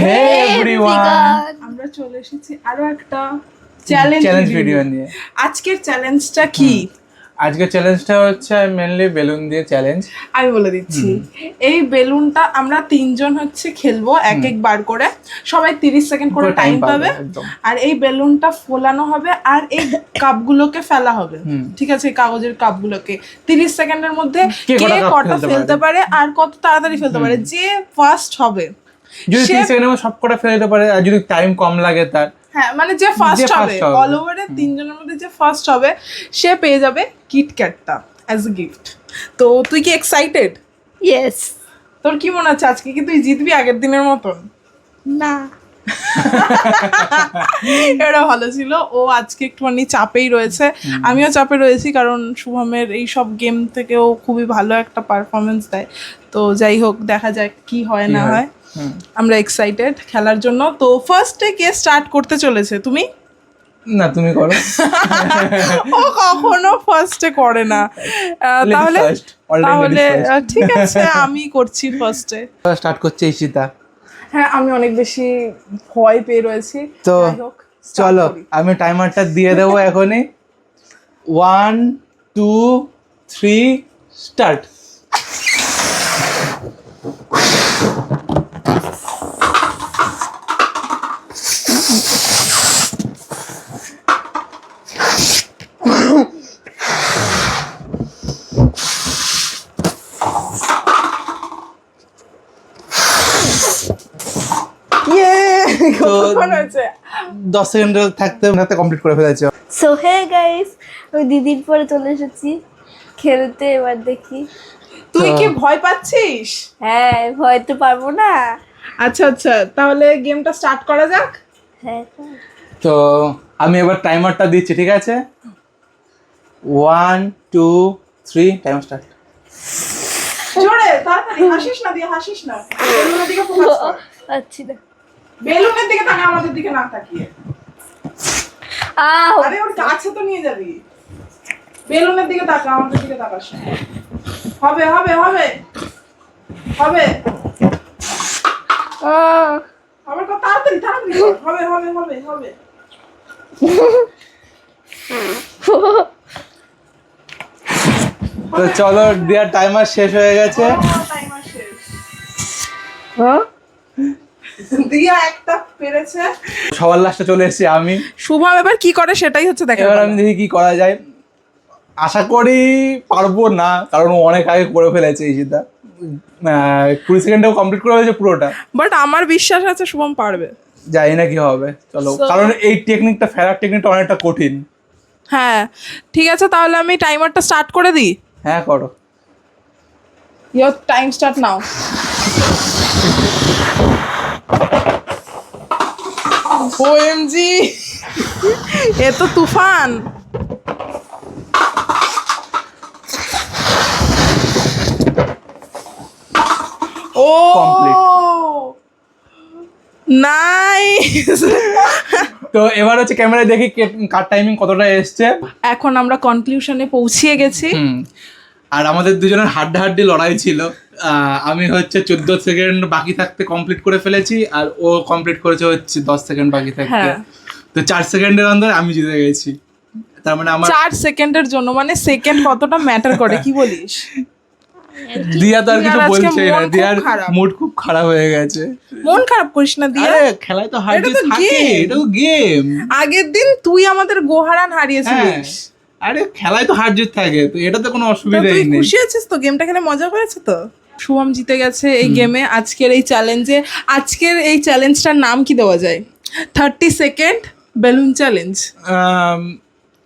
হে everyone, আমরা চলে এসেছি আরো একটা চ্যালেঞ্জ ভিডিও নিয়ে। আজকের চ্যালেঞ্জটা কি? আজকের চ্যালেঞ্জটা হচ্ছে মেনলি বেলুন দিয়ে চ্যালেঞ্জ। আমি বলে দিচ্ছি, এই বেলুনটা আমরা তিনজন হচ্ছে খেলবো এক এক বার করে, সবাই 30 সেকেন্ড করে টাইম পাবে। আর এই বেলুনটা ফোলানো হবে আর এই কাপগুলোকে ফেলা হবে, ঠিক আছে? কাগজের কাপগুলোকে 30 সেকেন্ডের মধ্যে কে কটা ফেলতে পারে আর কত তাড়াতাড়ি ফেলতে পারে, যে ফার্স্ট হবে। যদি 30 সেকেন্ডের মধ্যে সব কটা ফেলে দিতে পারে আর যদি টাইম কম লাগে তার, হ্যাঁ মানে যে ফার্স্ট হবে অল ওভারে তিনজনের মধ্যে যে ফার্স্ট হবে সে পেয়ে যাবে কিটক্যাটটা অ্যাজ এ গিফট। তো তুই কি এক্সাইটেড? ইয়েস। তোর কি মনে হচ্ছে আজকে কি তুই জিতবি আগের দিনের মতন? না, এটা ভালো ছিল। ও আজকে একটুখানি চাপেই রয়েছে, আমিও চাপে রয়েছি, কারণ শুভমের এই সব গেম থেকেও খুবই ভালো একটা পারফরমেন্স দেয়। তো যাই হোক, দেখা যাক কি হয় না হয়। আমরা এক্সাইটেড খেলার জন্য। তো ফার্স্টে কে স্টার্ট করতে চলেছে? তুমি? না, তুমি করো। ও কখনো ফার্স্টে করে না। তাহলে ঠিক আছে, আমি করছি ফার্স্টে। স্টার্ট করছে ঈশিতা। হ্যাঁ, আমি অনেক বেশি ভয় পেয়ে রয়েছি। তো চলো আমি টাইমারটা দিয়ে দেবো এখনই। 1 2 3 স্টার্ট। তো 10 সেকেন্ড থাকতে কমপ্লিট করে ফেলেছে। সো হে গাইস, আমি দিদির পরে চলে এসেছি খেলতে। এবার দেখি। তুই কি ভয় পাচ্ছিস? হ্যাঁ, ভয় তো পারবো না। আচ্ছা আচ্ছা, তাহলে গেমটা স্টার্ট করা যাক। হ্যাঁ, তো আমি এবার টাইমারটা দিচ্ছি, ঠিক আছে? 1 2 3 টাইম স্টার্ট। জোরে তাড়াতাড়ি, হাসিস না, দিয়ে হাসিস না, বেলুনের দিকে ফোকাস কর। আচ্ছা না, বেলুনের দিকে তাকা, আমাদের দিকে না তাকিয়ে। আরে ওর কাছে তো নিয়ে যাবি। বেলুনের দিকে তাকা, আমাদের দিকে তাকাস না। হবে হবে হবে হবে। আবার কত তাড়াতাড়ি তাড়াতাড়ি কর। হবে হবে হবে হবে। তো চলো, দেয়ার টাইমার শেষ হয়ে গেছে। টাইমার শেষ। দিয়া একটা পেরেছে। সবার লাস্টে চলে এসেছি আমি। শুভম এবার কি করে সেটাই হচ্ছে দেখা। এবার আমি দেখি কি করা যায়। আশা করি পারবো না, কারণ ও অনেক আগে করে ফেলেছে ঈশিতা। 20 সেকেন্ডেও কমপ্লিট করে হয়েছে পুরোটা। বাট আমার বিশ্বাস আছে শুভম পারবে। জানি না কি হবে, চলো। কারণ এই টেকনিকটা, ফেরার টেকনিকটা অনেকটা কঠিন। হ্যাঁ ঠিক আছে, তাহলে আমি টাইমারটা স্টার্ট করে দিই। হ্যাঁ করো। Your time start now. OMG, এ তো তুফান। ও নাইস। তো এবার হচ্ছে ক্যামেরায় দেখি কার টাইমিং কতটা এসছে। এখন আমরা কনক্লুশনে পৌঁছিয়ে গেছি। আর আমাদের দুজনের হাড্ডাহাড্ডি লড়াই ছিল। আমি হচ্ছে 14 সেকেন্ড বাকি থাকতে কমপ্লিট করে ফেলেছি, আর ও কমপ্লিট করেছে হচ্ছে 10 সেকেন্ড বাকি থাকতে। তো 4 সেকেন্ডের আন্দারে আমি জিতে গেছি। তার মানে আমার 4 সেকেন্ডের জন্য, মানে সেকেন্ড কতটা ম্যাটার করে, কি বলিস? দিয়া তো আর কিছু বলছে না, দিয়ার মুড খুব খারাপ হয়ে গেছে। মন খারাপ করিস না দিয়া, আরে খেলায় তো হার জিত থাকে, এটা তো গেম। আগের দিন তুই আমাদের গোহারান হারিয়েছিলিস। আরে খেলায় তো হার জিত থাকে, তো এটা তো কোনো অসুবিধাই নেই। তুই খুশি আছিস তো? গেমটা খেলে মজা হয়েছে তো? শুভম জিতে গেছে এই গেমে, আজকের এই চ্যালেঞ্জে। আজকের এই চ্যালেঞ্জটার নাম কি দেওয়া যায়? 30 second balloon challenge,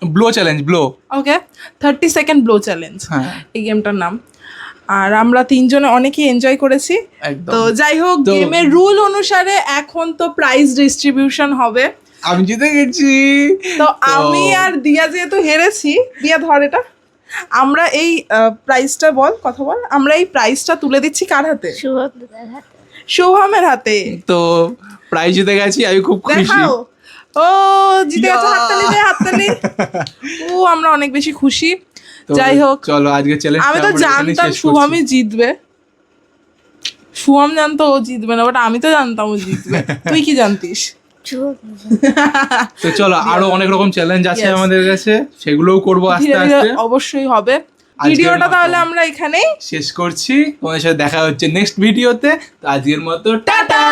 blow challenge, blow. Okay, 30 second blow challenge এই গেমটার নাম। আর আমরা তিনজনে অনেকেই এনজয় করেছি। তো যাই হোক, গেমের রুল অনুসারে এখন তো প্রাইজ ডিস্ট্রিবিউশন হবে। আমি জিতে গেছি। তো আমি আর দিয়া যেহেতু হেরেছি, দিয়া ধর এটা, আমরা এই প্রাইজটা বল, কথা বল, আমরা এই প্রাইজটা তুলে দিচ্ছি কার হাতে? শুভমের হাতে। তো প্রাইজ জিতে গেছি, আমি খুব খুশি। ও জিতে গেছে, হাততালি দে, হাততালি। ও আমরা অনেক বেশি খুশি। যাই হোক, চলো আজকে চ্যালেঞ্জ। আমি তো জানতাম শুভমই জিতবে। শুভম জানতো ও জিতবে না, বাট আমি তো জানতাম ও জিতবে। তুই কি জানতিস? তো চলো, আরো অনেক রকম চ্যালেঞ্জ আছে Yes. আমাদের কাছে, সেগুলোও করবো আস্তে ধীরে ধীরে আস্তে। অবশ্যই হবে। আজকের ভিডিওটা মতো তাহলে আমরা এখানেই শেষ করছি, তোমাদের সাথে দেখা হচ্ছে নেক্সট ভিডিওতে। তো আজকের মতো টাটা।